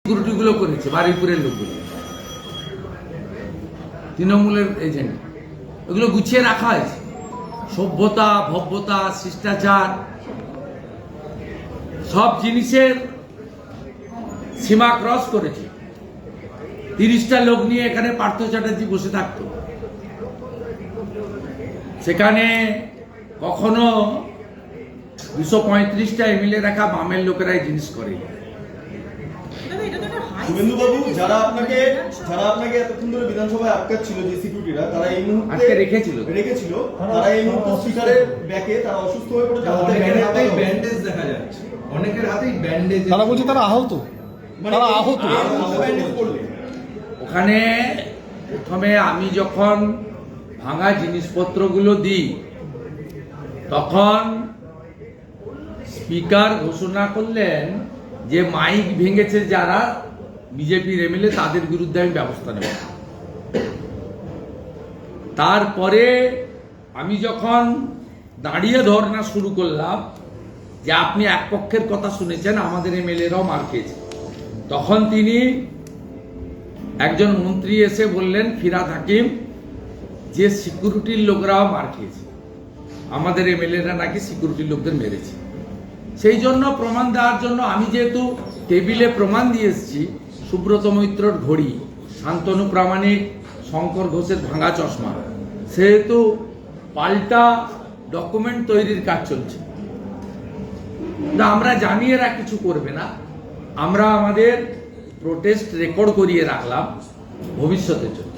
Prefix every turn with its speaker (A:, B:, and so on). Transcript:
A: সিকিউরিটিগুলো করেছে বারুইপুরের লোকগুলো, তৃণমূলের এজেন্ট, এগুলো গুছিয়ে রাখা হয়েছে। সভ্যতা, ভব্যতা, শিষ্টাচার সব জিনিসের সীমা ক্রস করেছে। 30টা লোক নিয়ে এখানে পার্থ চ্যাটার্জি বসে থাকতো, সেখানে কখনো 235টা এমএলএ রাখা বামের লোকেরাই জিনিস করে।
B: শুভেন্দুবাবু, যারা আপনাকে এতক্ষণ ধরে বিধানসভায় আটকাচ্ছিল, যে সিকিউরিটিরা, তারা এই মুহূর্তে
A: আজকে রেখেছিল
B: তারা এই মুহূর্তে স্পিকারের ব্যাকে তারা অসুস্থ হয়ে পড়েছে, হাতে
C: ব্যান্ডেজ দেখা যাচ্ছে, অনেকের হাতেই ব্যান্ডেজ।
D: তারা বলছে তারা আহত, তারা আহত।
B: ব্যান্ডেজ করলে
A: ওখানে প্রথমে আমি যখন ভাঙা জিনিসপত্রগুলো দিই, তখন স্পিকার ঘোষণা করলেন যে মাইক ভেঙেছে যারা বিজেপির এমএলএ, তাদের বিরুদ্ধে আমি ব্যবস্থা নেব। তারপরে আমি যখন দাঁড়িয়ে ধর্ণা শুরু করলাম যে আপনি এক পক্ষের কথা শুনেছেন, আমাদের এমএলএরাও মার খেয়েছে, তখন তিনি একজন মন্ত্রী এসে বললেন, ফিরহাদ হাকিম, যে সিকিউরিটির লোকরাও মার খেয়েছে, আমাদের এমএলএরা নাকি সিকিউরিটির লোকদের মেরেছে। সেই জন্য প্রমাণ দেওয়ার জন্য আমি যেহেতু টেবিলে প্রমাণ দিয়ে এসেছি, সুব্রত মৈত্রর ঘড়ি, শান্তনু প্রামাণিক, শঙ্কর ঘোষের ভাঙা চশমা, সেহেতু পাল্টা ডকুমেন্ট তৈরির কাজ চলছে। আমরা জানি এরা কিছু করবে না, আমরা আমাদের প্রোটেস্ট রেকর্ড করিয়ে রাখলাম ভবিষ্যতের জন্য।